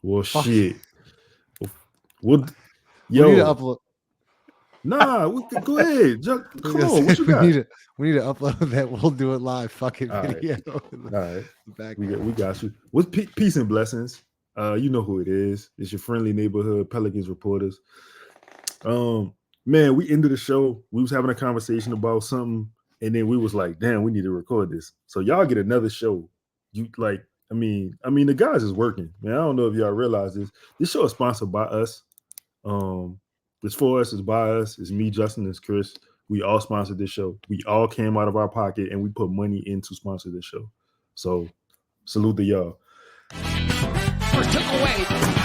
Well, shit. Well, We need to yo, upload. nah. Go ahead. I was Come gonna on. What say you got? we need to upload that. We'll do it live. Fucking All right. video in All right. the We background. got you. What's peace and blessings? You know who it is. It's your friendly neighborhood Pelicans reporters. Man, we ended the show. We was having a conversation about something, and then we was like, damn, we need to record this. So y'all get another show. You like, the guys is working. Man, I don't know if y'all realize this. This show is sponsored by us. Um, it's for us, it's by us, it's me, Justin, it's Chris. We all sponsored this show. We all came out of our pocket and we put money in to sponsor this show. So salute to y'all. Took away.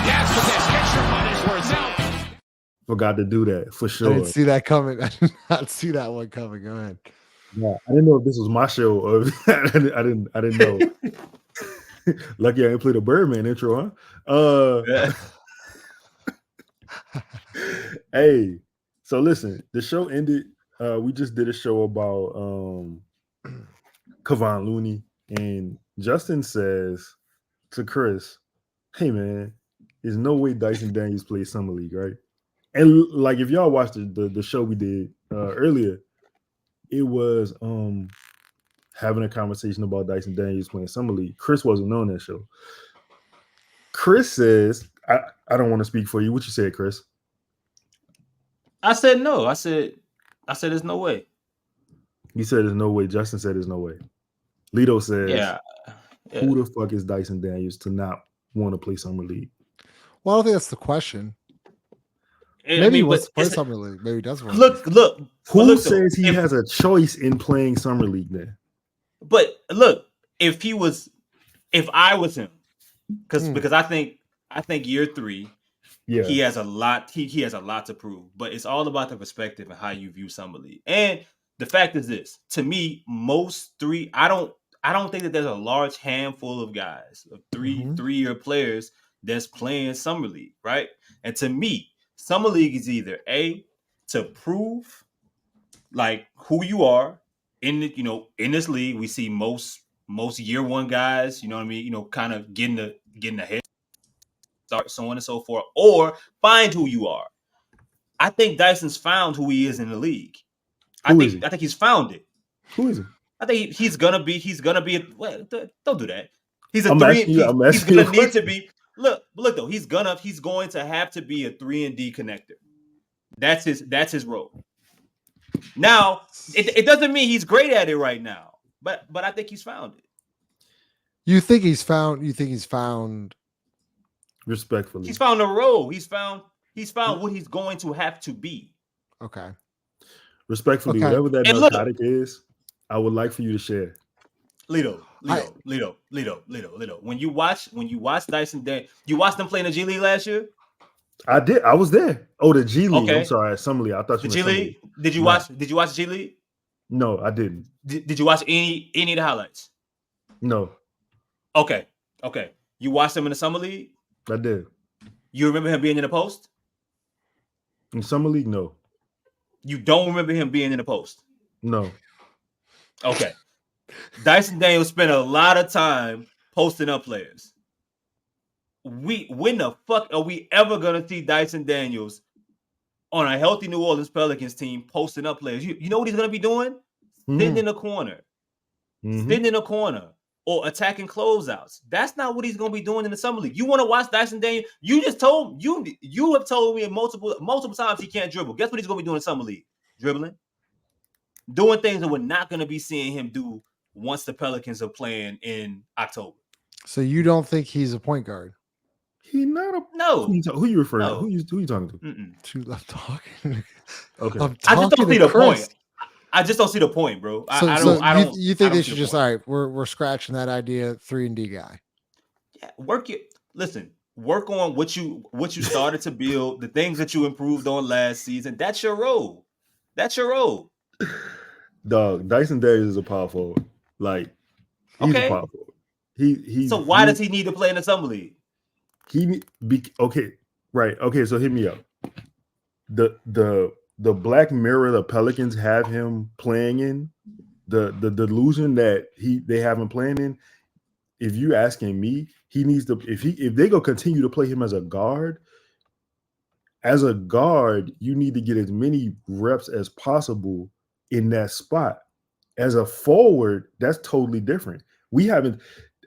Yes, with this. Get your money's worth now. Forgot to do that for I sure. didn't see that coming. I did not see that one coming. Go ahead. Yeah, I didn't know if this was my show or I didn't know. Lucky I didn't play the Birdman intro, huh? Hey, so listen, the show ended. We just did a show about Kevon Looney, and Justin says to Chris, "Hey man, there's no way Dyson Daniels plays summer league, right?" And like if y'all watched the show we did earlier, it was having a conversation about Dyson Daniels playing summer league. Chris wasn't on that show. Chris says, I don't want to speak for you. What you said, Chris? I said no. I said there's no way. You said there's no way. Justin said there's no way. Lito says, Yeah. who the fuck is Dyson Daniels to not want to play summer league? Well, I don't think that's the question. I Maybe he mean, wants to but play summer league. Maybe he does want to. look. Who look, says though, he has a choice in playing summer league then? But look, if I was him, because I think year 3, Yeah, he has a lot. He has a lot to prove. But it's all about the perspective and how you view summer league. And the fact is this: to me, most three. I don't think that there's a large handful of guys of 3-year players that's playing summer league, right? And to me, summer league is either A, to prove like who you are in in this league. We see most year 1 guys, you know what I mean, kind of getting ahead, start, so on and so forth, or find who you are. I think Dyson's found who he is in the league. I think he's found it. Who is he? I think he's gonna be well, don't do that. He's a I'm three. asking you. I'm He's asking you gonna a need to question. be. Look though. He's going to have to be a 3-and-D connector. That's his role. Now, it doesn't mean he's great at it right now, but I think he's found it. You think he's found? Respectfully, He's found a role. He's found what he's going to have to be. Okay. Respectfully, Okay. whatever that And look, narcotic is, I would like for you to share. Lito. When you watch Dyson, you watched them play in the G League last year. I did. I was there. Oh, the G League. Okay. I'm sorry, Summer League. I thought The you G meant Summer League. League. Did you watch G League? No, I didn't. Did you watch any of the highlights? No, Okay. You watched him in the summer league. I did. You remember him being in the post? In Summer League, no. You don't remember him being in the post? No. Okay. Dyson Daniels spent a lot of time posting up players. When the fuck are we ever gonna see Dyson Daniels on a healthy New Orleans Pelicans team posting up players? You know what he's gonna be doing? Sitting in the corner. Sitting in the corner or attacking closeouts. That's not what he's gonna be doing in the summer league. You want to watch Dyson Daniels? You just told you have told me multiple times he can't dribble. Guess what he's gonna be doing in summer league? Dribbling. Doing things that we're not gonna be seeing him do once the Pelicans are playing in October. So you don't think he's a point guard? He not a No. Who you referring to? No. Who you talking to? Mm-mm. I'm talking. Okay. I just don't see the Chris. point. I just don't see the point, bro. You think they should just all right? We're scratching that idea. 3-and-D guy. Yeah, work on what you started to build, the things that you improved on last season. That's your role. Dog, Dyson Daniels is a power forward. Like, he's a power forward. So why does he need to play in the summer league? Okay, right. Okay, so hit me up. The Black Mirror the Pelicans have him playing in, the delusion that they have him playing in. If you asking me, he needs to if they go continue to play him as a guard, you need to get as many reps as possible in that spot. As a forward, that's totally different. We haven't,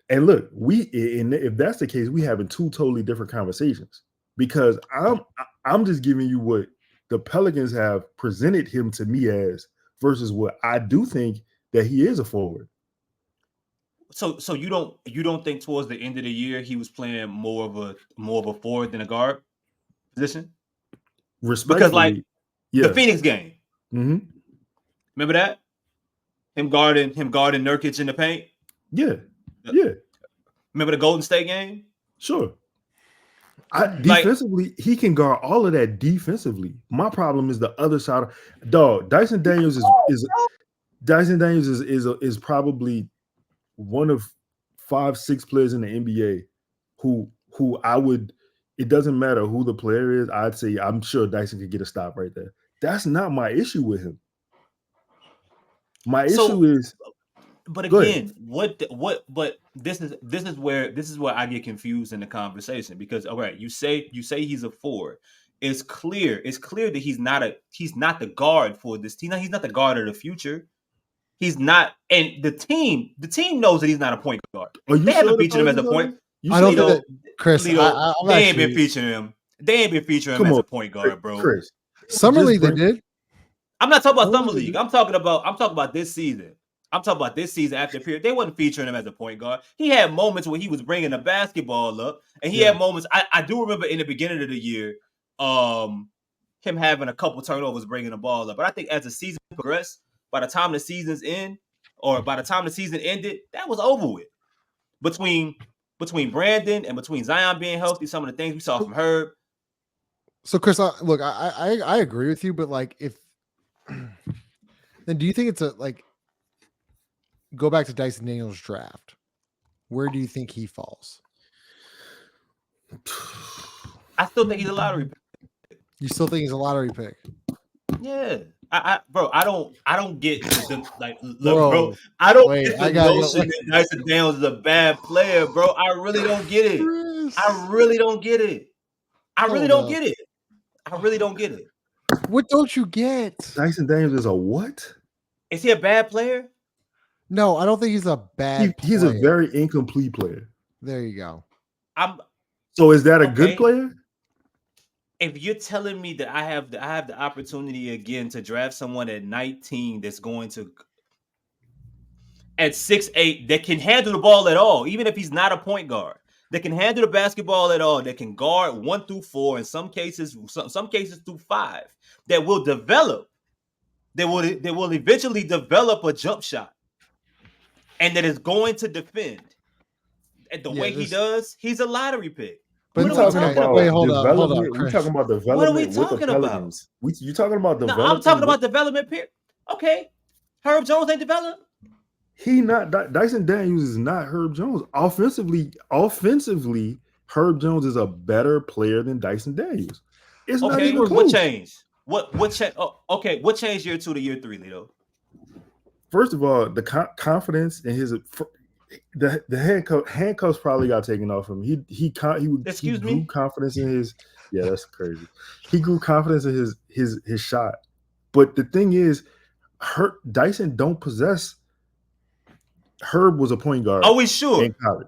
and look, if that's the case, we having two totally different conversations because I'm just giving you what the Pelicans have presented him to me as versus what I do think that he is a forward. So you don't think towards the end of the year he was playing more of a forward than a guard position? Because like the Phoenix game, remember that him guarding Nurkic in the paint. Yeah. Remember the Golden State game? Sure. Defensively, he can guard all of that defensively. My problem is the other side. Dyson Daniels is probably one of 5-6 players in the NBA who I would. It doesn't matter who the player is. I'd say I'm sure Dyson could get a stop right there. That's not my issue with him. My issue is. But again, but this is where I get confused in the conversation because all right, you say he's a forward. It's clear that he's not the guard for this team. He's not the guard of the future. He's not, and the team knows that he's not a point guard. They haven't featured him as a point. I don't think that, Chris. Lito, they ain't been featuring him. They ain't been featuring him as a point guard, bro. Chris, Summer League they did. I'm not talking about Summer League. I'm talking about this season. I'm talking about this season after the period. They wasn't featuring him as a point guard. He had moments where he was bringing the basketball up, and he had moments. I do remember in the beginning of the year, him having a couple turnovers bringing the ball up. But I think as the season progressed, by the time the season's end, or by the time the season ended, that was over with. Between Brandon and between Zion being healthy, some of the things we saw from Herb. So, Chris, look, I agree with you, but like, if then do you think it's go back to Dyson Daniels' draft? Where do you think he falls? I still think he's a lottery pick. You still think he's a lottery pick? Yeah. Bro, I don't get the bro. I don't get the notion that Dyson Daniels is a bad player, bro. I really don't get it. I really don't get it. I really don't get it. What don't you get? Dyson Daniels is a what? Is he a bad player? No, I don't think he's a bad player. He's a very incomplete player. There you go. So is that a good player? If you're telling me that I have the opportunity again to draft someone at 19 that's going to at 6'8" that can handle the ball at all, even if he's not a point guard, that can handle the basketball at all, that can guard 1 through 4, in some cases through 5, that will develop, that will eventually develop a jump shot, and that is going to defend. And the way he does, he's a lottery pick. But we're talking about development. We're talking about development. What are we talking about? You talking about development? No, I'm talking about development. Okay, Herb Jones ain't developed. Dyson Daniels is not Herb Jones. Offensively, Herb Jones is a better player than Dyson Daniels. It's not even close. What changed? What changed? Okay, what changed year 2 to year 3, Lito? First of all, the confidence in his the handcuffs probably got taken off him. He grew confidence in his. Yeah, that's crazy. He grew confidence in his shot. But the thing is, Dyson don't possess. Herb was a point guard. Are we sure? In college.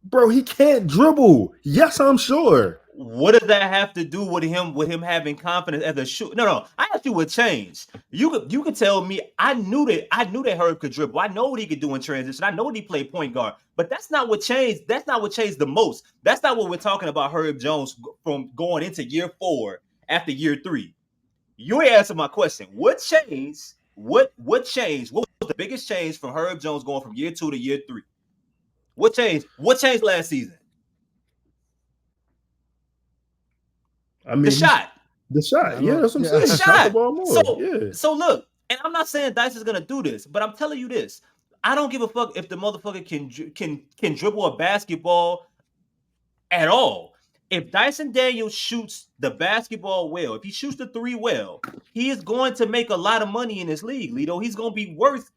Bro, he can't dribble. Yes, I'm sure. What does that have to do with him having confidence as a shooter? No. I asked you what changed. You could tell me I knew that Herb could dribble. I know what he could do in transition. I know what he played point guard. But that's not what changed. That's not what changed the most. That's not what we're talking about Herb Jones from going into year 4 after year 3. You ain't answered my question. What changed? What changed? What was the biggest change from Herb Jones going from year 2 to year 3? What changed? What changed last season? I mean, the shot. Yeah, that's what I'm saying. The shot. More. So look, and I'm not saying Dyson's gonna do this, but I'm telling you this: I don't give a fuck if the motherfucker can dribble a basketball at all. If Dyson Daniels shoots the basketball well, if he shoots the 3 well, he is going to make a lot of money in this league, Lito. He's gonna be worth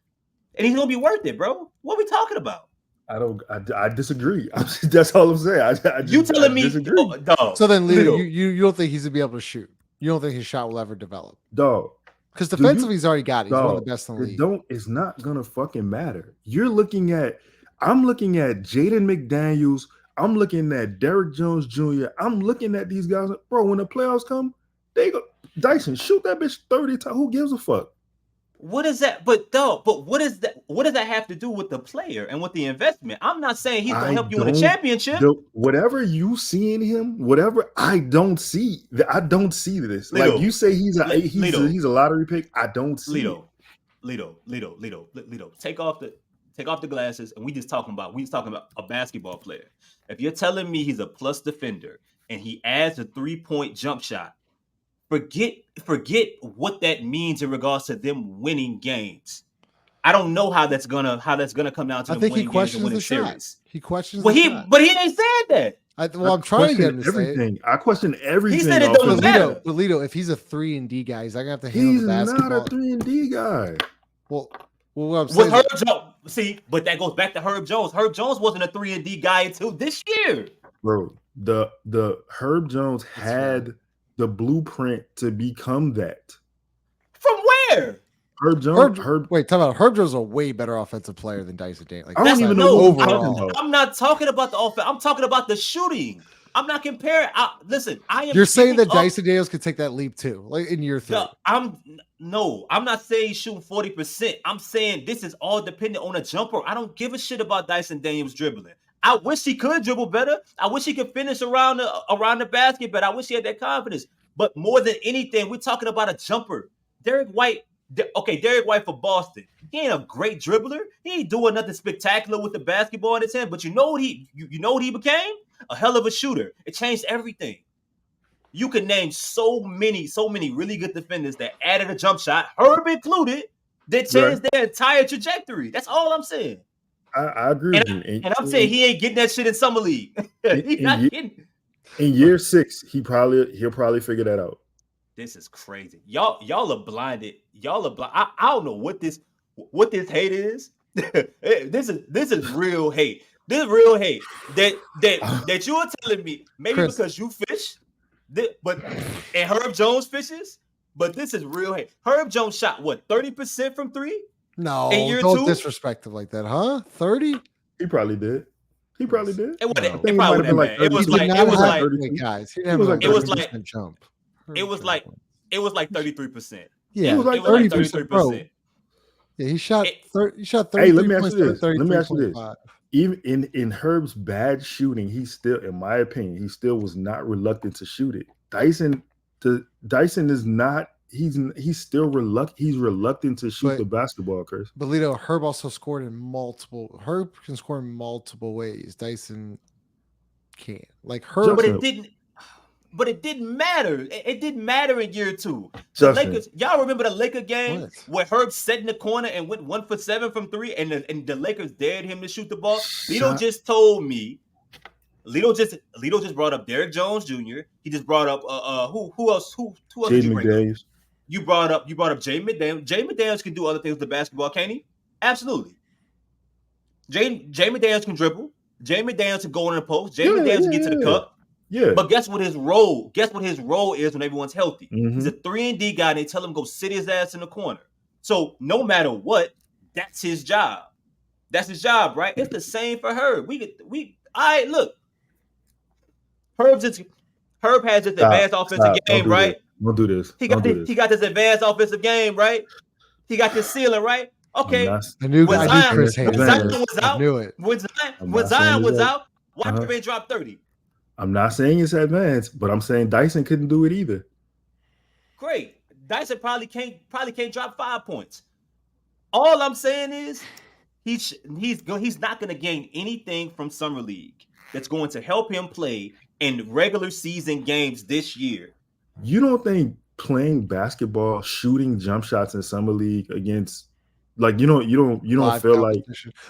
it, bro. What are we talking about? I disagree. That's all I'm saying. You telling me, disagree, dog? So then, Lito, Lito. you don't think he's gonna be able to shoot? You don't think his shot will ever develop? dog. Because you- defensively, he's already got it. He's one of Dog, the best in the it league. it's not gonna fucking matter. I'm looking at Jaden McDaniels. I'm looking at Derrick Jones Jr. I'm looking at these guys, bro. When the playoffs come, they go Dyson, shoot that bitch 30 times. Who gives a fuck? What is that? But dog, but what is that? What does that have to do with the player and with the investment? I'm not saying he's gonna help you in a championship. Whatever you see in him, whatever I don't see. I don't see this. Lito, like you say, he's a lottery pick. I don't see Lito. Take off the glasses, and we just talking about a basketball player. If you're telling me he's a plus defender and he adds a 3-point jump shot, forget what that means in regards to them winning games. I don't know how that's gonna come down to. I them think he winning questions games and the shot. series. He questions. Well, the shot. but he ain't said that. I'm trying to get him to everything. I question everything. He said it off don't of matter. But Lito, if he's a 3-and-D guy, he's not gonna have to handle He's the basketball. not a 3-and-D guy. Well, what I'm With saying, Herb Jones, see, but that goes back to Herb Jones. Herb Jones wasn't a 3-and-D guy until this year. Bro, the Herb Jones had the blueprint to become that. From where? Herb Jones. wait, talk about Herb Jones is a way better offensive player than Dyson Daniels. Like, I don't that's even like know who overall. I'm not talking about the offense. I'm talking about the shooting. I'm not comparing. Listen, I am. You're saying that speaking Dyson Daniels could take that leap too, like in year 3. I'm not saying he's shooting 40%. I'm saying this is all dependent on a jumper. I don't give a shit about Dyson Daniels dribbling. I wish he could dribble better. I wish he could finish around the basket better. I wish he had that confidence. But more than anything, we're talking about a jumper. Derek White for Boston. He ain't a great dribbler. He ain't doing nothing spectacular with the basketball in his hand. But you know what he became? A hell of a shooter. It changed everything. You can name so many really good defenders that added a jump shot, Herb included, that changed their entire trajectory. That's all I'm saying. I agree with you. And I'm saying he ain't getting that shit in summer league. He's not getting. In year 6, he'll probably figure that out. This is crazy. Y'all are blinded. Y'all are blind. I don't know what this hate is. This is real hate. This is real hate that you are telling me maybe Chris, because you fish, and Herb Jones fishes, but this is real hate. Herb Jones shot what 30% from 3? No, in year don't 2? Disrespect him like that, huh? 30? He probably did. It probably would have been like It was like guys. He didn't have it was like jump. It was like 33%. Yeah, it was like 33%. Yeah, he shot 30. He shot 30. Hey, let me ask you this. Even in Herb's bad shooting, he still, in my opinion, he still was not reluctant to shoot it. Dyson is not. He's still reluctant. He's reluctant to shoot the basketball, Chris. But Lito, Herb also scored in multiple. Herb can score in multiple ways. Dyson can't. Like Herb, but it didn't matter. It didn't matter in year 2. The Lakers, y'all remember the Laker game where Herb sat in the corner and went 1 for 7 from 3, and the Lakers dared him to shoot the ball. Lito just told me. Lito just brought up Derrick Jones Jr. He just brought up who else? Who else did you bring up? You brought up Jay McDaniels. Jay McDaniels can do other things with the basketball, can't he? Absolutely. Jay McDaniels can dribble. Jay McDaniels can go in the post. Jay McDaniels can get to the cup. Yeah. But guess what his role is when everyone's healthy? Mm-hmm. He's a 3-and-D guy, and they tell him go sit his ass in the corner. So no matter what, that's his job. That's his job, right? It's the same for Herb. Look. Herb has this advanced offensive game, right? Don't do this. He got this advanced offensive game, right? He got this ceiling, right? Okay. I knew Chris hated was out. I knew it. When Zion was out, why did they drop 30? I'm not saying it's advanced, but I'm saying Dyson couldn't do it either. Great. Dyson probably can't drop 5 points. All I'm saying is he's not going to gain anything from summer league that's going to help him play in regular season games this year. You don't think playing basketball, shooting jump shots in summer league against, like, you don't feel like,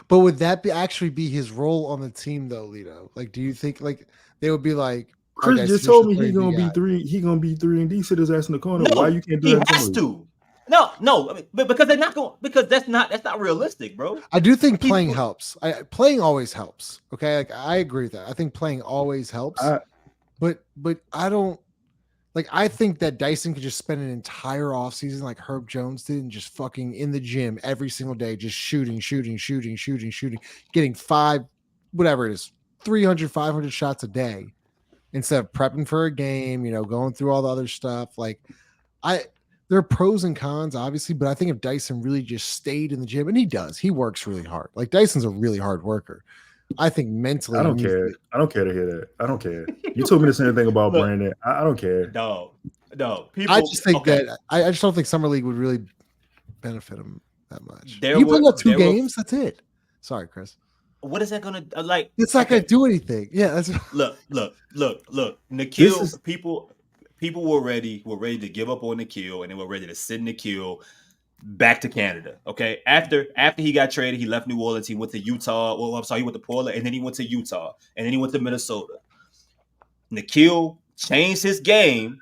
but would that actually be his role on the team though, Lito? Like, do you think like they would be like, Chris just told me he's gonna be 3 and D, sit his ass in the corner. No, why you can't do that? He has to. No. I mean, but because they're not going, because that's not realistic, bro. I do think He's- playing helps. Playing always helps. Okay, like I agree with that. I think playing always helps. But I don't like. I think that Dyson could just spend an entire offseason like Herb Jones did, and just fucking in the gym every single day, just shooting, getting 300, 500 shots a day instead of prepping for a game. Going through all the other stuff. Like there are pros and cons, obviously, but I think if Dyson really just stayed in the gym, and he works really hard. Like Dyson's a really hard worker. I think mentally, I don't care. I don't care to hear that. I don't care. You told me the same thing about Look, Brandon. I don't care. No. People. I just think okay. that I just don't think Summer League would really benefit him that much. There You were- play about 2 there were- games. That's it. Sorry, Chris. What is that gonna like? It's not going to do anything. Yeah, that's Look. Nikhil, people were ready to give up on Nikhil, and they were ready to send Nikhil back to Canada. Okay, after he got traded, he left New Orleans. He went to Utah. Well, I'm sorry, he went to Portland, and then he went to Utah, and then he went to Minnesota. Nikhil changed his game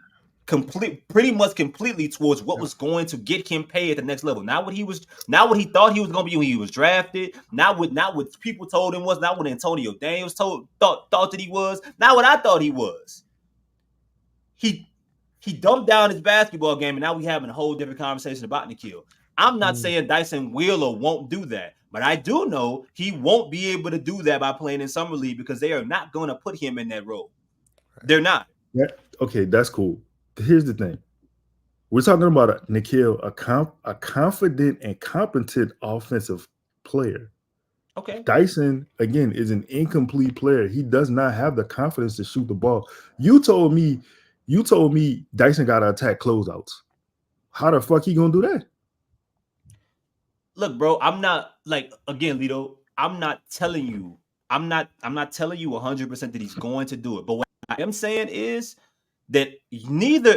pretty much completely towards what was going to get him paid at the next level. Not what he thought he was going to be when he was drafted. Not what people told him was. Not what Antonio Daniels thought that he was. Not what I thought he was. He dumped down his basketball game, and now we having a whole different conversation about Nikhil. I'm not saying Dyson will or won't do that, but I do know he won't be able to do that by playing in Summer League because they are not going to put him in that role. They're not. Yeah, okay, that's cool. Here's the thing. We're talking about Nikhil, a confident and competent offensive player. Okay. Dyson, again, is an incomplete player. He does not have the confidence to shoot the ball. You told me Dyson got to attack closeouts. How the fuck he gonna do that? Look, bro, I'm not like, again, Lito, I'm not telling you 100% that he's going to do it. But what I am saying is that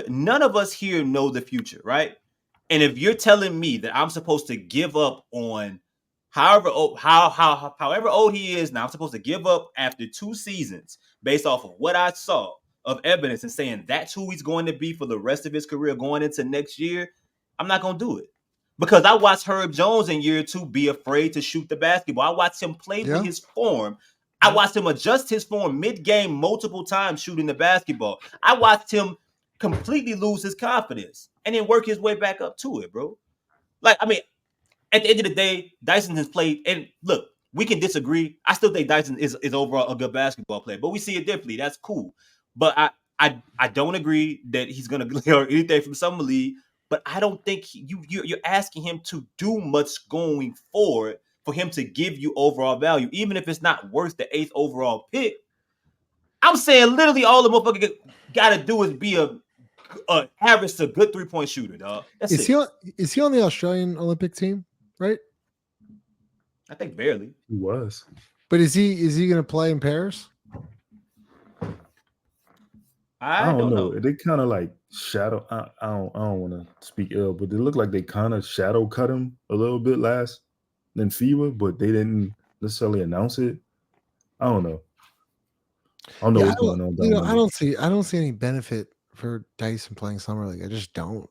none of us here know the future, right? And if you're telling me that I'm supposed to give up on however old he is now, I'm supposed to give up after 2 seasons based off of what I saw of evidence and saying that's who he's going to be for the rest of his career going into next year, I'm not going to do it. Because I watched Herb Jones in year 2 be afraid to shoot the basketball. I watched him play with his form. I watched him adjust his form mid-game multiple times shooting the basketball. I watched him completely lose his confidence and then work his way back up to it, bro. Like, I mean, at the end of the day, Dyson has played, and look, we can disagree. I still think Dyson is overall a good basketball player, but we see it differently. That's cool. But I don't agree that he's going to learn anything from Summer League, but I don't think you're asking him to do much going forward for him to give you overall value, even if it's not worth the 8th overall pick. I'm saying literally all the motherfucker got to do is be a average to good 3-point shooter, dog. That's Is he on the Australian Olympic team, right? I think barely. He was. But is he going to play in Paris? I don't know. They kind of like shadow. I don't want to speak ill, but they look like they kind of shadow cut him a little bit last in FIBA, but they didn't necessarily announce it. I don't know. I don't know what's going on. I don't see any benefit for Dyson playing Summer League. I just don't.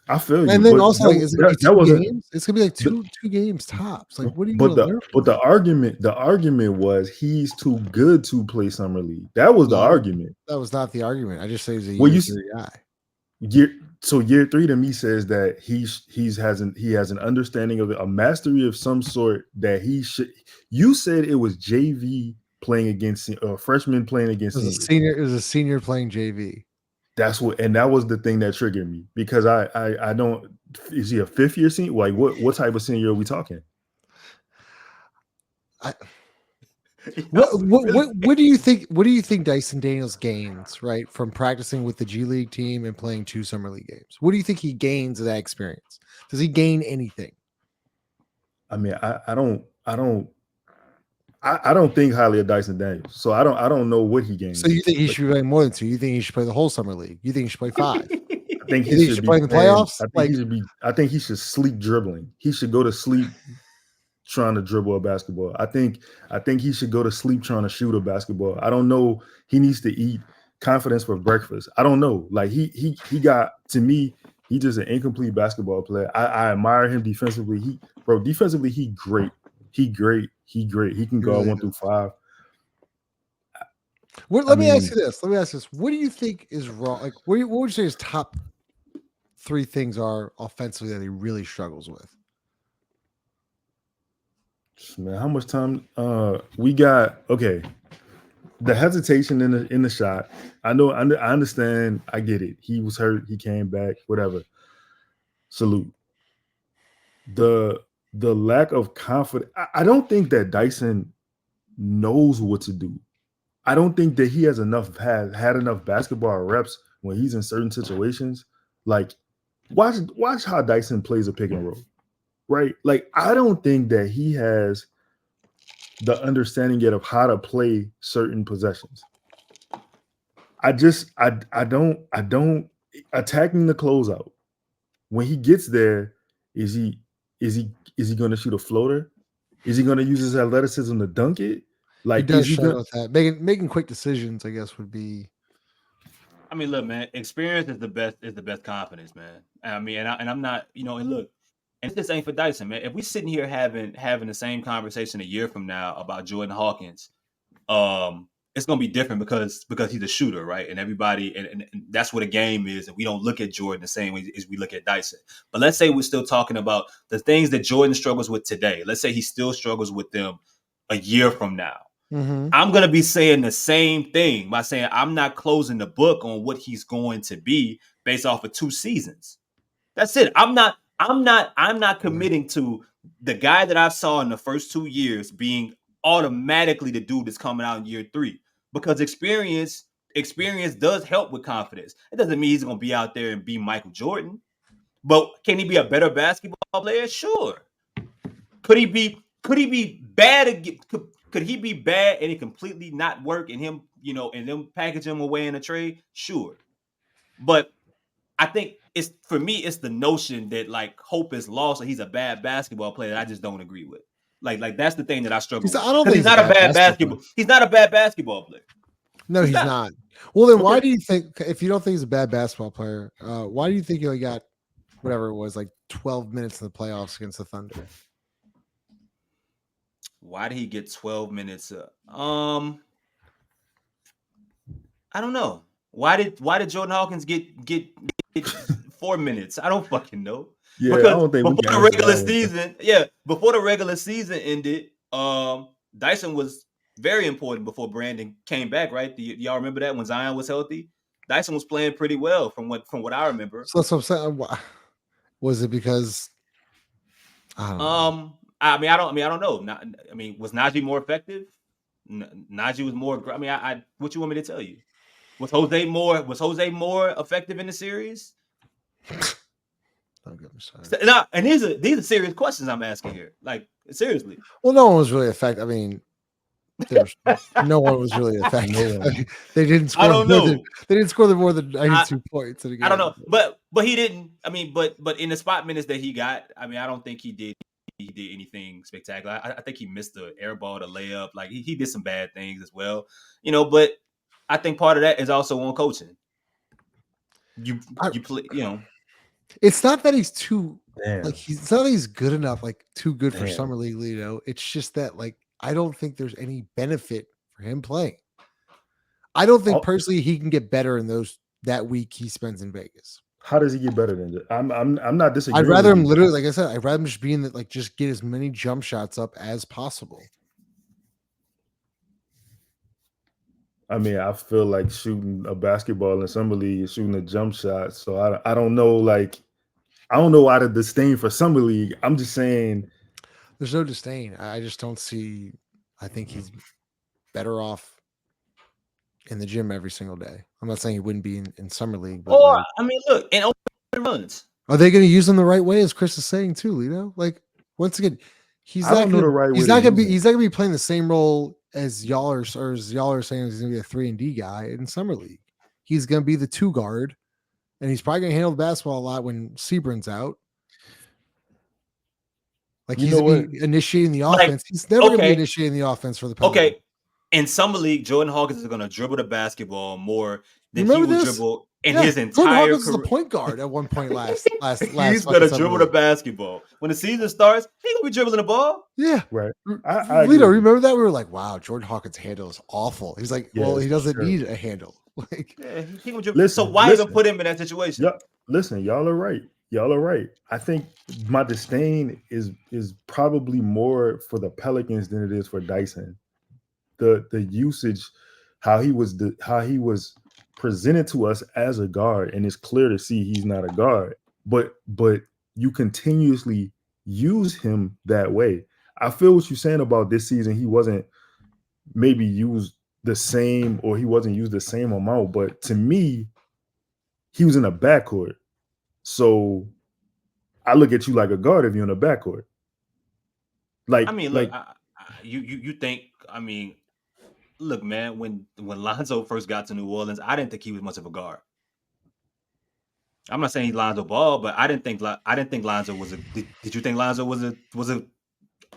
I feel you. And then also, like, is it 2 wasn't games? It's gonna be like two games tops. Like, what are you? But the argument was he's too good to play Summer League. That was the argument. That was not the argument. I just say he's a year 3 guy. So year 3 to me says that he has an understanding of a mastery of some sort that he should. You said it was JV playing against freshman playing against It was a senior playing JV. That was the thing that triggered me because I don't. Is he a 5th year senior? Like what type of senior are we talking? What do you think? What do you think Dyson Daniels gains right from practicing with the G League team and playing 2 Summer League games? What do you think he gains of that experience? Does he gain anything? I mean, I don't think highly of Dyson Daniels, so I don't know what he gains. So you think he should be playing more than 2? You think he should play the whole Summer League? You think he should play 5? I think he should play in the playoffs. I think he should sleep dribbling. He should go to sleep trying to dribble a basketball. I think he should go to sleep trying to shoot a basketball. I don't know. He needs to eat confidence for breakfast. I don't know. Like he got, to me, He's just an incomplete basketball player. I admire him defensively. Defensively, he great. He great. He can guard really 1 through 5. Let me ask you this. What do you think is wrong? Like, what would you say his top 3 things are offensively that he really struggles with? Man, how much time we got? Okay, the hesitation in the shot. I know. I understand. I get it. He was hurt. He came back. Whatever. Salute. The lack of confidence. I don't think that Dyson knows what to do. I don't think that he has had enough basketball reps when he's in certain situations. Like, watch how Dyson plays a pick and roll, right? Like, I don't think that he has the understanding yet of how to play certain possessions. I don't attacking the closeout. When he gets there, is he going to shoot a floater? Is he going to use his athleticism to dunk it? Like, he does struggle with that. Making quick decisions, I guess, would be. I mean, look, man, experience is the best confidence, man. I mean, and I'm not, and look, and this ain't for Dyson, man. If we sitting here having the same conversation a year from now about Jordan Hawkins, it's gonna be different because he's a shooter, right? And everybody, and that's what a game is. And we don't look at Jordan the same way as we look at Dyson. But let's say we're still talking about the things that Jordan struggles with today. Let's say he still struggles with them a year from now. Mm-hmm. I'm going to be saying the same thing by saying I'm not closing the book on what he's going to be based off of 2 seasons. That's it. I'm not committing to the guy that I saw in the first 2 years being automatically the dude that's coming out in year 3, because experience does help with confidence. It doesn't mean he's going to be out there and be Michael Jordan, but can he be a better basketball player? Sure. Could he be bad? Could he be bad and it completely not work and him, and them package him away in a trade? Sure. But I think it's the notion that like hope is lost or he's a bad basketball player that I just don't agree with. Like that's the thing that I struggle with. I don't think he's not a bad basketball. He's not a bad basketball player. No, he's not. Well, then why do you think, if you don't think he's a bad basketball player, why do you think he only got whatever it was, like 12 minutes in the playoffs against the Thunder? Why did he get 12 minutes? I don't know. Why did Jordan Hawkins get 4 minutes? I don't fucking know. Yeah, because I don't think before the regular season ended, Dyson was very important before Brandon came back, right? Y'all remember that when Zion was healthy? Dyson was playing pretty well from what I remember. So that's what I'm saying. Was it because I don't know. I don't know. Was Najee more effective? Najee was more. I mean, what you want me to tell you? Was Jose more effective in the series? Don't get me started. No, and these are serious questions I'm asking here. Like, seriously. Well, no one was really effective. I mean, no one was really effective. They didn't score. I don't know. They didn't score more than 92 points. I don't know, but he didn't. I mean, but in the spot minutes that he got, I mean, I don't think he did anything spectacular. I think he missed the air ball, the layup. Like he did some bad things as well, But I think part of that is also on coaching. You play, It's not that he's too Damn. it's not that he's good enough, like too good for Damn. summer league, Lito. It's just that I don't think there's any benefit for him playing. I don't think personally he can get better in that week he spends in Vegas. How does he get better than that? I'm not disagreeing. I'd rather him literally, like I said, I'd rather him just be in that, just get as many jump shots up as possible. I mean, I feel like shooting a basketball in summer league is shooting a jump shot. So I don't know, I don't know why the disdain for summer league. I'm just saying there's no disdain. I just don't see. I think he's better off in the gym every single day. I'm not saying he wouldn't be in summer league, but look, and open runs. Are they going to use him the right way, as Chris is saying too, Lito? Once again, he's not going to be playing the same role as y'all are saying he's going to be a 3-and-D guy in summer league. He's going to be the 2 guard, and he's probably going to handle the basketball a lot when Sebrin's out. He's going to be initiating the offense. He's never going to be initiating the offense for the Pelicans. Okay. In summer league, Jordan Hawkins is going to dribble the basketball more than he will dribble. in his Jordan entire Hawkins was career. a point guard at one point last. He's gonna dribble the basketball. When the season starts, he gonna be dribbling the ball. Yeah, Right. I agree Lito, with you. remember that? We were like, "Wow, Jordan Hawkins' handle is awful." He's like, "Well, Yes, he doesn't sure. need a handle." Like, Yeah, he gonna dribble. So Listen, why even listen. put him in that situation? Yeah, listen, y'all are right. Y'all are right. I think my disdain is probably more for the Pelicans than it is for Dyson. The usage, how he was presented to us as a guard, and it's clear to see he's not a guard. But you continuously use him that way. I feel what you're saying about this season. He wasn't maybe used the same, or he wasn't used the same amount. But to me, he was in a backcourt. So I look at you like a guard if you're in a backcourt. Like, I mean, look, you think? I mean, look, man. When Lonzo first got to New Orleans, I didn't think he was much of a guard. I'm not saying he's Lonzo Ball, but I didn't think Lonzo was a. Did you think Lonzo was a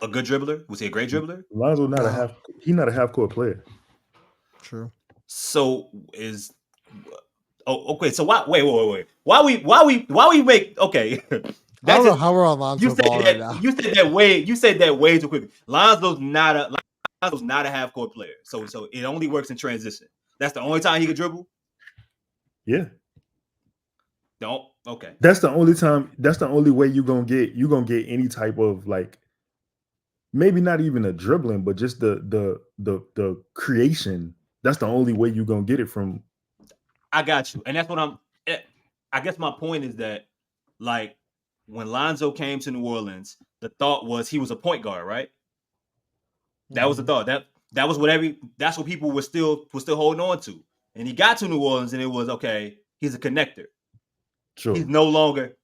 good dribbler? Was he a great dribbler? Lonzo not a half court player. true. So is okay. So wait. Why we make okay? I don't know how we're on Lonzo You said Ball right now. You said that way too quick. Lonzo's not a half court player. So it only works in transition. That's the only time he could dribble. Yeah. Don't okay. That's the only time. That's the only way you're gonna get any type of, like, maybe not even a dribbling, but just the creation. That's the only way you're gonna get it from. I got you, and that's what I guess my point is that, like, when Lonzo came to New Orleans, the thought was he was a point guard, right? That was the thought. That was that's what people were still holding on to. And he got to New Orleans, and it was okay. He's a connector. Sure.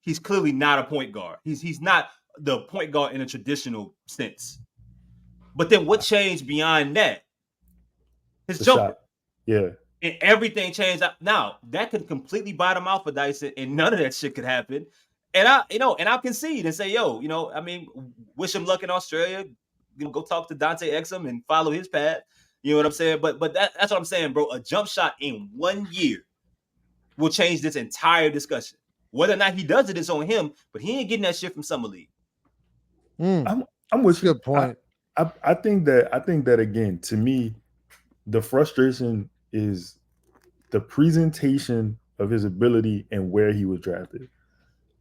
He's clearly not a point guard. He's not the point guard in a traditional sense. But then what changed beyond that? His jumper. Shot. Yeah. And everything changed. Now, that could completely bottom out for Dyson, and none of that shit could happen. And I'll concede and say, I mean, wish him luck in Australia. Go talk to Dante Exum and follow his path. You know what I'm saying? But that's what I'm saying, bro. A jump shot in 1 year will change this entire discussion. Whether or not he does it is on him, but he ain't getting that shit from Summer League. I'm with you. Good point. I think that again, to me, the frustration is the presentation of his ability and where he was drafted.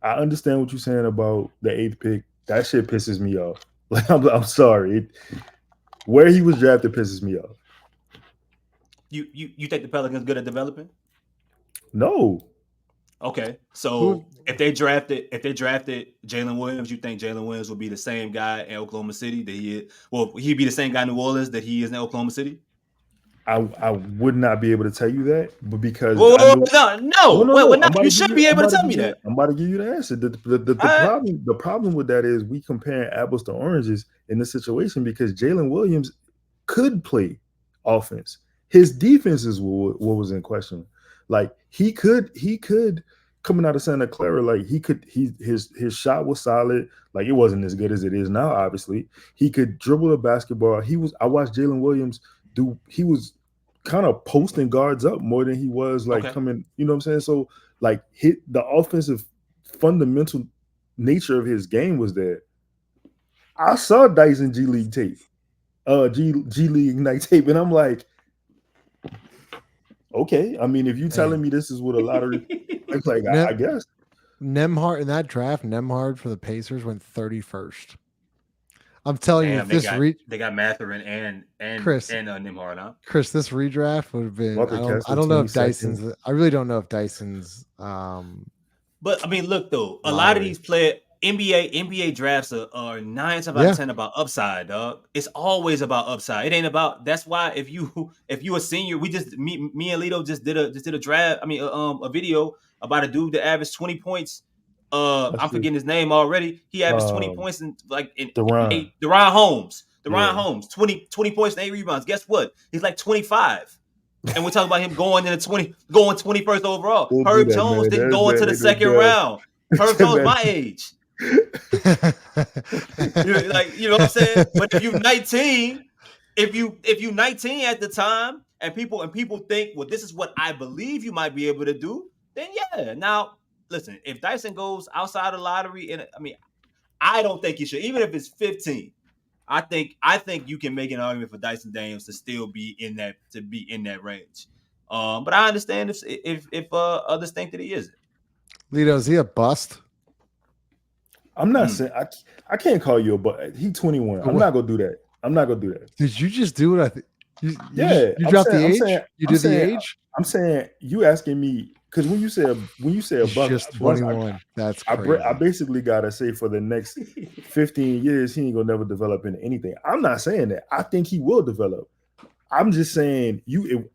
I understand what you're saying about the 8th pick. That shit pisses me off. Like, I'm sorry. Where he was drafted pisses me off. You think the Pelicans good at developing? No. Okay, so if they drafted Jalen Williams, you think Jalen Williams will be the same guy in Oklahoma City that he is? Well, he'd be the same guy in New Orleans that he is in Oklahoma City? I would not be able to tell you that, but because no. You should be able to tell me that. I'm about to give you the answer. The problem with that is we comparing apples to oranges in this situation, because Jalen Williams could play offense. His defense is what was in question. Like, he could coming out of Santa Clara, like his shot was solid. Like, it wasn't as good as it is now, obviously. He could dribble a basketball. I watched Jalen Williams he was kind of posting guards up more than he was coming, you know what I'm saying? So, like, the offensive fundamental nature of his game was there. I saw Dyson G League tape, G League Ignite tape, and I'm like, okay. I mean, if you telling me this is what a lottery, it's like, I guess. Nembhard in that draft, Nembhard for the Pacers went 31st. I'm telling you, if they got Mathurin and Chris and Nembhard, huh? Chris, this redraft would have been. I don't know if Dyson's. I really don't know if Dyson's. But I mean, look though, a lot of these NBA drafts are 9 times out of 10 about upside, dog. It's always about upside. It ain't about. That's why if you a senior, me and Lito just did a draft. I mean, a video about a dude that averaged 20 points. I'm forgetting his name already. He averaged 20 points in Deron Holmes. Holmes, 20 points and 8 rebounds. Guess what? He's like 25. And we're talking about him going 21st overall. Herb Jones didn't go into the second round. Herb Jones my age. You know what I'm saying? But if you're 19, if you 19 at the time, and people think, well, this is what I believe you might be able to do, Yeah. Now, listen, if Dyson goes outside the lottery, and I don't think he should, even if it's 15. I think you can make an argument for Dyson Daniels to still be in that range. But I understand if others think that he isn't. Lito, is he a bust? I'm not saying I can't call you a but he 21. I'm not gonna do that. I'm not gonna do that. Did you just do what I think? You I'm dropped saying- the I'm age? saying- You I'm did the saying- age? I'm saying you asking me because when you say a He's buck, just once 21. That's I crazy. basically gotta say for the next 15 years he ain't gonna never develop into anything. I'm not saying that. I think he will develop. I'm just saying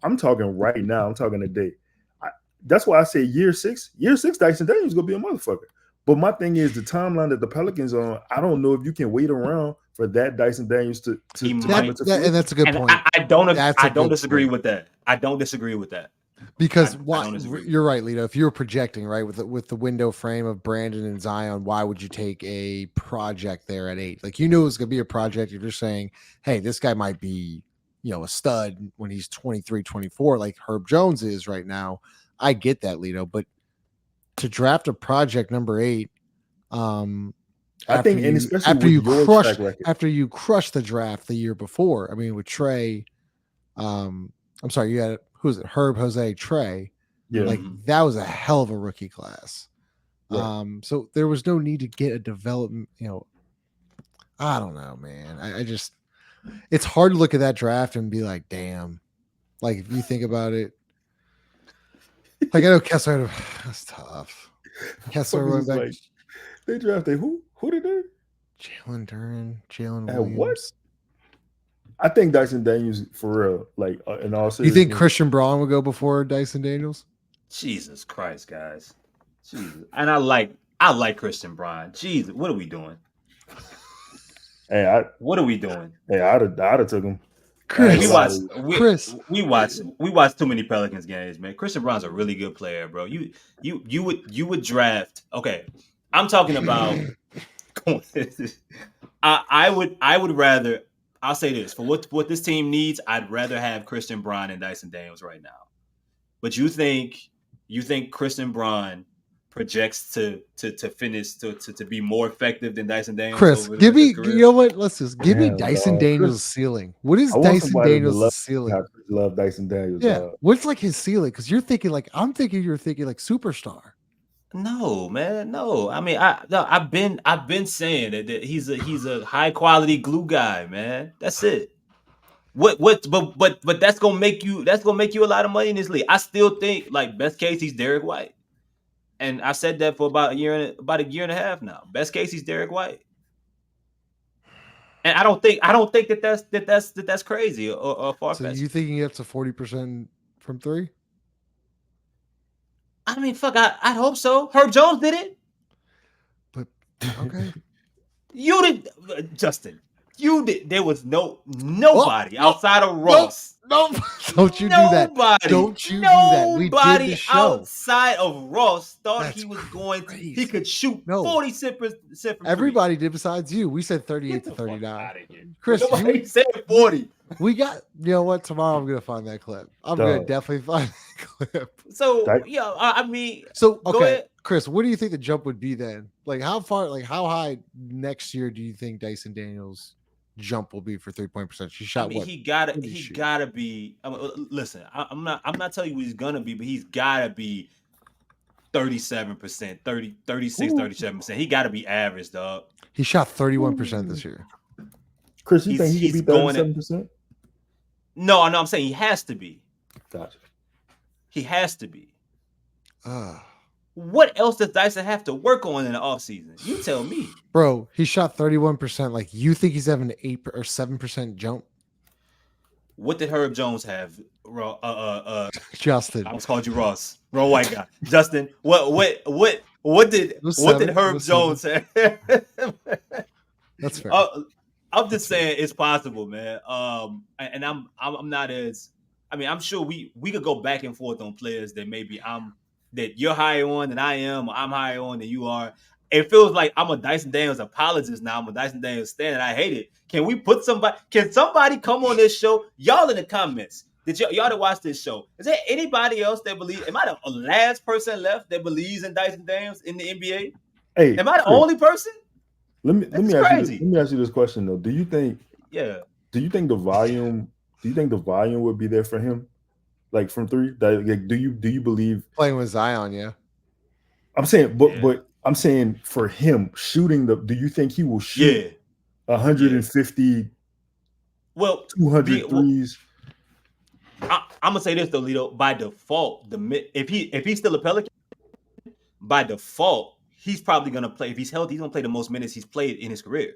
I'm talking right now. I'm talking today. That's why I say year six, Dyson Daniels gonna be a motherfucker. But my thing is the timeline that the Pelicans on. I don't know if you can wait around for that Dyson Daniels to and that's a good point. I don't disagree with that. I don't disagree with that. Because I don't disagree. you're right, Lito. If you were projecting right with the window frame of Brandon and Zion, why would you take a project there at 8? Like you knew it was gonna be a project. You're just saying, hey, this guy might be, a stud when he's 23, 24, like Herb Jones is right now. I get that, Lito, but to draft a project number 8, I think, and especially after you crushed the draft the year before. I mean, with Trey, I'm sorry, you had who's it? Herb, Jose, Trey. Yeah, like that was a hell of a rookie class. Right. So there was no need to get a development. I don't know, man. I just it's hard to look at that draft and be like, damn. Like if you think about it, like I know Kessler, that's tough. Kessler went back. Like, they drafted who? Who did they? Jalen Duren, Jalen At Williams. what? I think Dyson Daniels for real. Like in all seriousness. You think Christian Braun would go before Dyson Daniels? Jesus Christ, guys. Jesus. And I like Christian Braun. Jesus, what are we doing? Hey, what are we doing? Hey, I'd have took him. Chris, we watch too many Pelicans games, man. Christian Braun's a really good player, bro. You would draft. Okay, I'm talking about. I would rather. I'll say this for what this team needs. I'd rather have Christian Braun and Dyson Daniels right now. But you think Christian Braun projects to finish to be more effective than Dyson Daniels? Chris, give me, you know what? Let's just give me Dyson Daniels' ceiling. What is Dyson Daniels' ceiling? I love Dyson Daniels. Yeah, what's like his ceiling? Because you're thinking like you're thinking like superstar. No, man, no. I mean, I've been saying that he's a high quality glue guy, man. That's it. But that's gonna make you a lot of money in this league. I still think like best case he's Derek White. And I've said that for about a year and a half now. Best case, he's Derek White, and I don't think that's crazy or far fetched. So you think he gets to 40% from 3? I mean, fuck, I hope so. Herb Jones did it, but okay, you did, Justin. You did. There was nobody outside of Ross. No, don't you do that. Don't you do that. We did the show. Outside of Ross thought he was he could shoot 40%. Everybody did besides you. We said 38 to 39. Chris, nobody said 40. We got, you know what? Tomorrow I'm going to find that clip. I'm going to definitely find that clip. So, I mean. So, okay. Chris, what do you think the jump would be then? Like how high next year do you think Dyson Daniels jump will be for 3-point percentage? He shot what? He gotta be. Listen, I'm not telling you what he's gonna be, but he's gotta be 37%, 36, 37%. He gotta be average, dog. He shot 31% this year. Chris, you think he could be 37%? No, I'm saying he has to be. Gotcha. He has to be. What else does Dyson have to work on in the offseason? You tell me. Bro, he shot 31%. Like, you think he's having an 8 or 7% jump? What did Herb Jones have? Justin. I almost called you Ross. Wrong white guy. Justin, what did Herb Jones have? That's fair. I'm just saying it's possible, man. And I'm not as, I mean, I'm sure we could go back and forth on players that maybe that you're higher on than I am, or I'm higher on than you are. It feels like I'm a Dyson Daniels apologist now. I'm a Dyson Daniels stan, and I hate it. Can somebody come on this show? Y'all in the comments. Did y'all to watch this show? Is there anybody else that believes? Am I the last person left that believes in Dyson Daniels in the NBA? Hey, Am I the Chris, only person? let me That's ask crazy. you. Let me ask you this question though. Do you think the volume? Do you think the volume would be there for him, like from three? Like, do you believe Playing with Zion, yeah. I'm saying, but I'm saying for him shooting the. Do you think he will shoot 150? Well, 200 threes? I'm gonna say this though, Lito. By default, if he's still a Pelican, by default, he's probably gonna play. If he's healthy, he's gonna play the most minutes he's played in his career.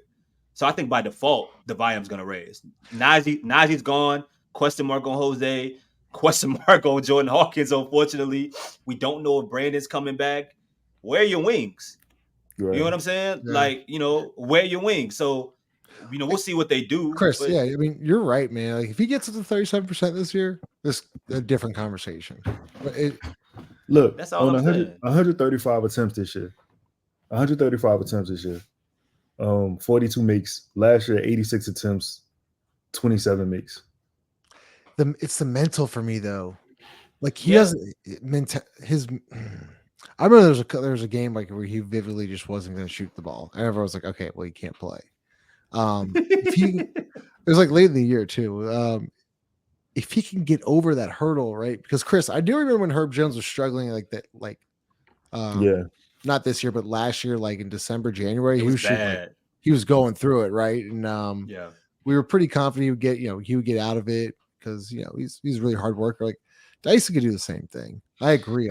So I think by default, the volume's gonna raise. Najee's gone. Question mark on Jose. Question mark on Jordan Hawkins. Unfortunately, we don't know if Brandon's coming back. Where are your wings? Right. You know what I'm saying? Yeah. Like, where are your wings? So, we'll see what they do. Chris, but yeah, I mean, you're right, man. Like, if he gets to the 37% this year, this a different conversation. But Look, that's all on I'm saying. 135 attempts this year. 135 attempts this year. 42 makes. Last year, 86 attempts, 27 makes. It's the mental for me though. Like he doesn't his. I remember there was a game like where he vividly just wasn't going to shoot the ball, and everyone was like, "Okay, well, he can't play." It was like late in the year too. If he can get over that hurdle, right? Because Chris, I do remember when Herb Jones was struggling like that, not this year, but last year, like in December, January, he was shooting, he was going through it, right? And we were pretty confident he would get out of it because he's a really hard worker. Like Dyson could do the same thing. I agree.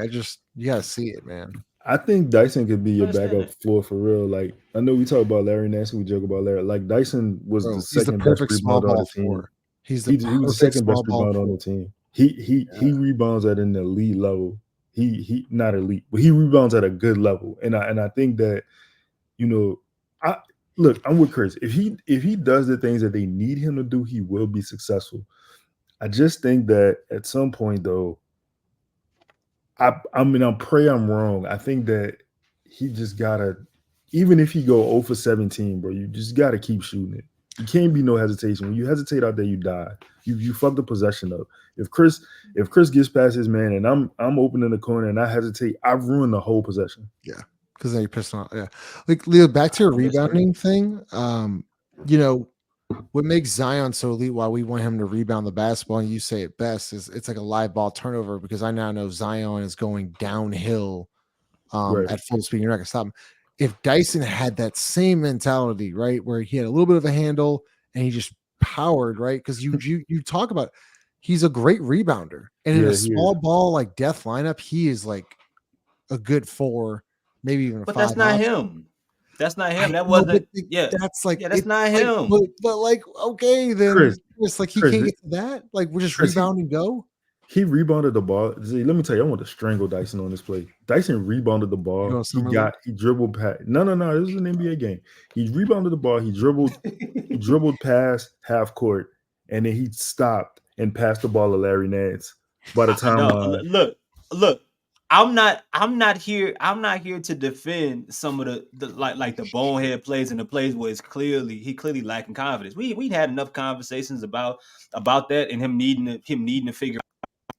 You gotta see it, man. I think Dyson could be your backup floor for real. Like I know we talk about Larry Nance, we joke about Larry. Like Dyson was the second best rebounder on the team. He was the second best rebounder on the team. He rebounds at an elite level. He not elite, but he rebounds at a good level. And I think that I'm with Chris. If he does the things that they need him to do, he will be successful. I just think that at some point though, I pray I'm wrong. I think that he just gotta, even if he go 0 for 17, bro, you just gotta keep shooting it. You can't be no hesitation. When you hesitate out there, you die. You fuck the possession up. If Chris gets past his man and I'm open in the corner and I hesitate, I've ruined the whole possession. Yeah, because then you're pissed off. Yeah, like Leo, back to your rebounding thing. What makes Zion so elite, why we want him to rebound the basketball, and you say it best, is it's like a live ball turnover because I now know Zion is going downhill at full speed. You're not going to stop him. If Dyson had that same mentality, right, where he had a little bit of a handle and he just powered, right, because you talk about he's a great rebounder, and in a small ball like death lineup, he is like a good 4, maybe even a 5. But that's not him. That's not him. That wasn't. That's like that's not him. But like, okay, then it's like he can't get to that. Like we're just rebound and go. He rebounded the ball. See, let me tell you, I want to strangle Dyson on this play. Dyson rebounded the ball. He dribbled past. No. This was an NBA game. He rebounded the ball. He dribbled past half court, and then he stopped and passed the ball to Larry Nance. By the time, look. I'm not here to defend some of the like the bonehead plays and the plays where he clearly lacking confidence. We'd had enough conversations about that and him needing to figure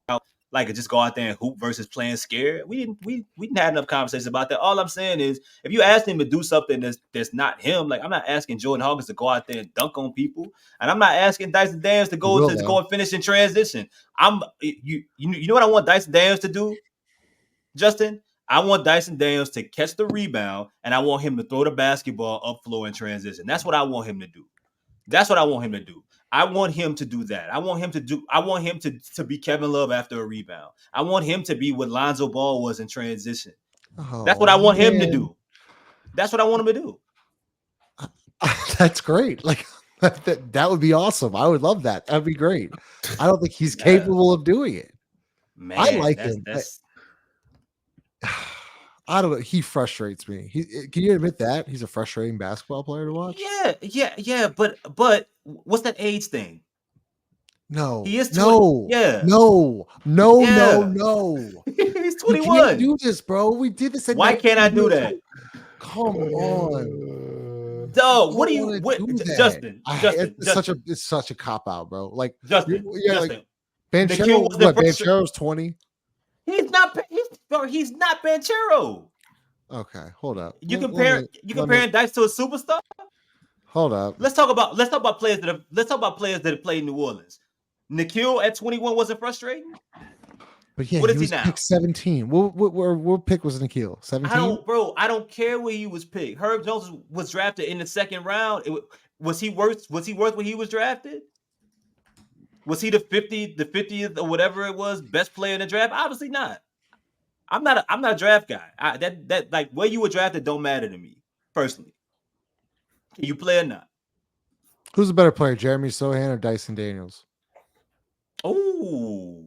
out like just go out there and hoop versus playing scared. We didn't have enough conversations about that. All I'm saying is if you ask him to do something that's not him, like I'm not asking Jordan Hawkins to go out there and dunk on people, and I'm not asking Dyson Daniels to go and finish in transition. You know what I want Dyson Daniels to do? Justin, I want Dyson Daniels to catch the rebound, and I want him to throw the basketball up floor in transition. That's what I want him to do. I want him to do that. I want him to be Kevin Love after a rebound. I want him to be what Lonzo Ball was in transition. That's what I want him to do. That's what I want him to do. That's great. Like that would be awesome. I would love that. That'd be great. I don't think he's capable of doing it. Man, I like him. I don't know. He frustrates me. Can you admit that he's a frustrating basketball player to watch? Yeah. But what's that age thing? No, he is. No. He's 21. You can't do this, bro. We did this. Why can't I do that? Come on, dog. What do you, Justin? It's such a cop out, bro. Like Justin. Banchero, was the what? first. Banchero's 20. He's not. He's not Banchero. Okay, hold up. You Let me comparing Dice to a superstar. hold up. Let's talk about players that have played in New Orleans. Nikhil at 21 wasn't frustrating. But yeah, What he is he was now? picked 17. What pick was Nikhil? 17? I don't care where he was picked. Herb Jones was drafted in the second round. Was he worth when he was drafted? Was he the 50th or whatever it was, best player in the draft? Obviously not. I'm not a draft guy. That like where you were drafted don't matter to me personally. Can you play or not? Who's a better player, Jeremy Sohan or Dyson Daniels? Oh,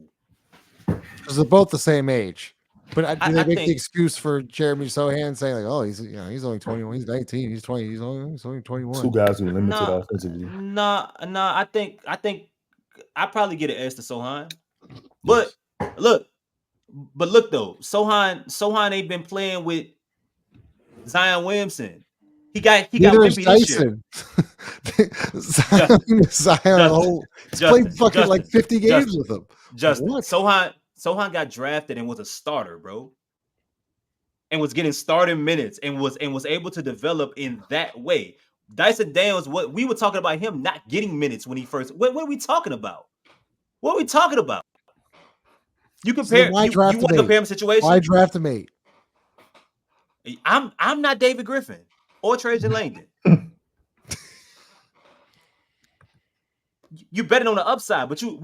Because they're both the same age. But do they I make the think excuse for Jeremy Sohan saying like, oh, he's only 21, he's 19, he's 20, he's only 21. Two guys who are limited nah, offensively. nah. I think I probably get an S to Sohan, Yes. but look though, Sohan ain't been playing with Zion Williamson. He got Neither is wimpy this year. Dyson. Zion he's played fucking like 50 games with him. Justin, What? Sohan got drafted and was a starter, bro. And was getting starting minutes and was able to develop in that way. Dyson Daniels, what we were talking about him not getting minutes when he first. What are we talking about? What are we talking about? You compare. So you want to compare him situation? Why draft him 8? I'm not David Griffin or Trajan Langdon. You betting on the upside, but you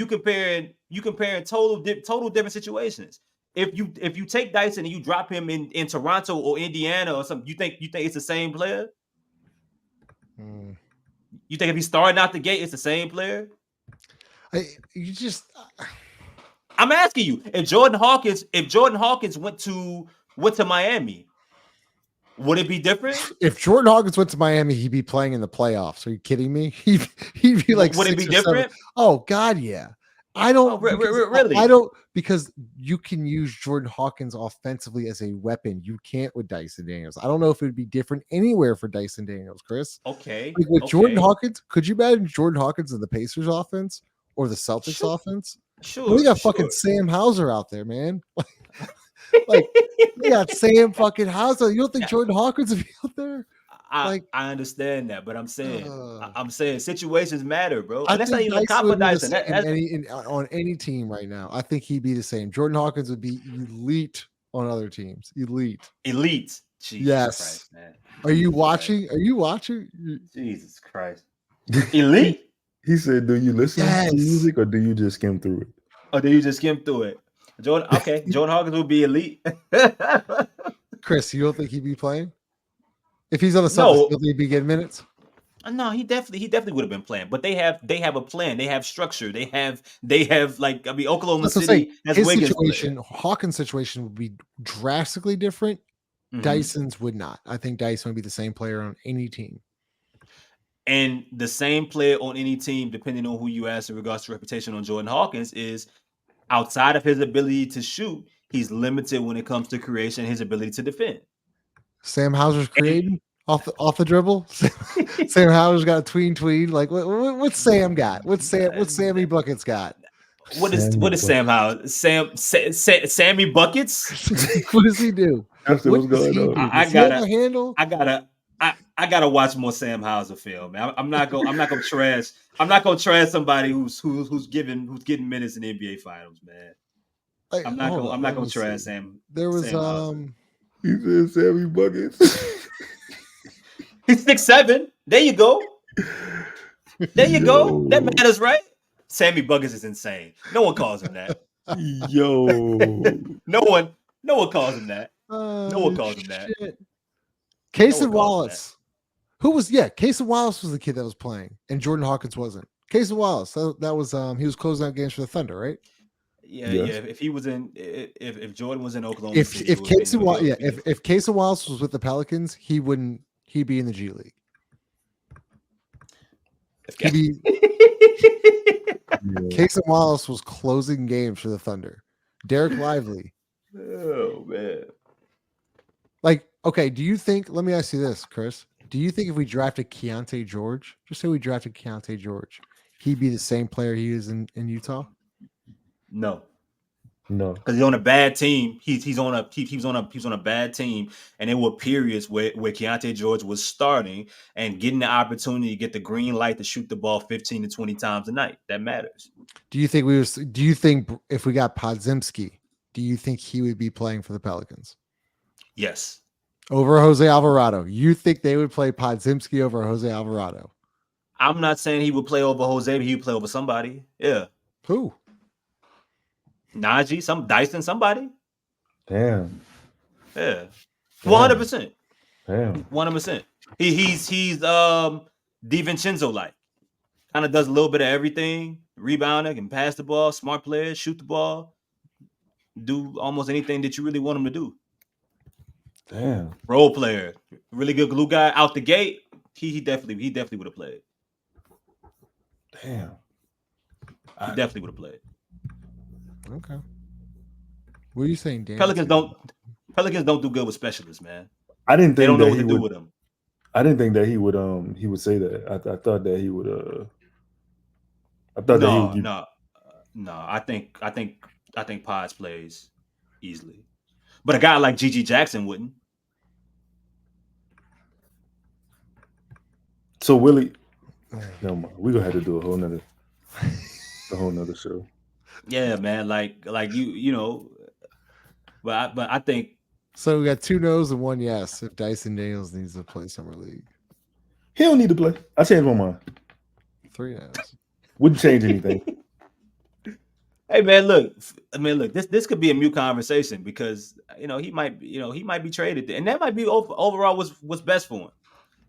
comparing total different situations. If you take Dyson and you drop him in Toronto or Indiana or something, you think it's the same player? You think if he's starting out the gate, it's the same player? I'm asking you, if Jordan Hawkins went to Miami, would it be different? If Jordan Hawkins went to Miami, he'd be playing in the playoffs. Are you kidding me? He'd be like, would it be different? 7. Oh God, yeah. I don't really. I don't because you can use Jordan Hawkins offensively as a weapon. You can't with Dyson Daniels. I don't know if it would be different anywhere for Dyson Daniels, Chris. Okay. Like with Jordan Hawkins, could you imagine Jordan Hawkins in the Pacers offense or the Celtics offense? Sure. We got fucking Sam Hauser out there, man. Like we got Sam fucking Hauser. You don't think Jordan Hawkins would be out there? I understand that, but I'm saying situations matter, bro. And that's not even a Dyson cop for would be the Dyson. same on any team right now. I think he'd be the same. Jordan Hawkins would be elite on other teams. Elite. Jesus yes. Christ, man. Are you watching? Are you watching? Jesus Christ. Elite? He said, do you listen Yes. to music or do you just skim through it? Or do you just skim through it? Jordan Hawkins would be elite. Chris, you don't think he'd be playing? If he's on the Celtics, will he be getting minutes? No, he definitely would have been playing. But they have a plan. They have structure. They have Oklahoma City has Wiggins. Hawkins' situation would be drastically different. Mm-hmm. Dyson's would not. I think Dyson would be the same player on any team. And the same player on any team, depending on who you ask in regards to reputation on Jordan Hawkins, is outside of his ability to shoot, he's limited when it comes to creation, his ability to defend. Sam Hauser's creating off the dribble. Sam Hauser's got a tween. Like what's Sam got? What's Sammy Buckets got? What is Sam Hauser? Sammy Buckets? What does he do? That's what's going on. I gotta watch more Sam Hauser film, man. I'm not gonna trash somebody who's getting minutes in the NBA finals, man. I'm not gonna trash Sam. There was Sam he said Sammy Buckets. He's 6'7". There you go. That matters, right? Sammy Buckets is insane. No one calls him that. Yo. No one calls him that. No one calls him that. Cason Wallace. Who was Cason Wallace was the kid that was playing, and Jordan Hawkins wasn't. Cason Wallace. That was he was closing out games for the Thunder, right? Yeah. If he was if Jordan was in Oklahoma, if Cason Wallace was with the Pelicans, he'd be in the G League. Cason Wallace was closing games for the Thunder. Derek Lively. Oh man. Like, okay, do you think? Let me ask you this, Chris. Do you think if we drafted Keontae George, just say we drafted Keontae George, he'd be the same player he is in Utah? No, No. because he's on a bad team. He's on a bad team, and there were periods where Keontae George was starting and getting the opportunity to get the green light to shoot the ball 15 to 20 times a night. That matters. Do you think if we got Podzimski, do you think he would be playing for the Pelicans Yes, over Jose Alvarado? You think they would play Podzimski over Jose Alvarado? I'm not saying he would play over Jose, but he would play over somebody. Yeah, Who? Najee, Dyson, somebody. Damn. Yeah, 100%. Damn. 100%. He's DiVincenzo like. Kind of does a little bit of everything. Rebounding, can pass the ball, smart player, shoot the ball, do almost anything that you really want him to do. Damn. Role player, really good glue guy out the gate. He definitely would have played. Damn. He definitely would have played. Okay. What are you saying, Dan? Pelicans don't do good with specialists, man. I didn't think They don't know that what he to do would. with them. I didn't think that he would say that. I thought that he would. I thought that he would. No. I think Pods plays easily, but a guy like Gigi Jackson wouldn't. So Willie, no mind. We're gonna have to do a whole nother show. Yeah, man. Like you know, but I think So we got 2 no's and 1 yes. If Dyson Daniels needs to play summer league, He don't need to play. I changed my mind. 3 no's. Wouldn't change anything. hey man, look, this could be a mute conversation because he might be traded, and that might be overall what's best for him.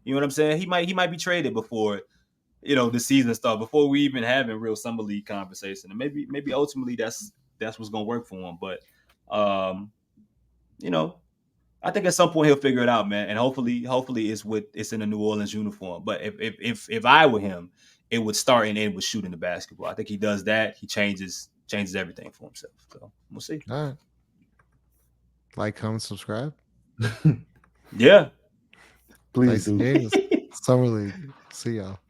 You know what I'm saying? He might be traded before the season starts, before we even having real summer league conversation, and maybe ultimately that's what's gonna work for him. But I think at some point he'll figure it out, man, and hopefully it's in a New Orleans uniform. But if I were him, it would start and end with shooting the basketball. I think he does that. He changes everything for himself. So we'll see. All right. Like, comment, subscribe. Yeah. Please Dyson do. Daniels, summer league. See y'all.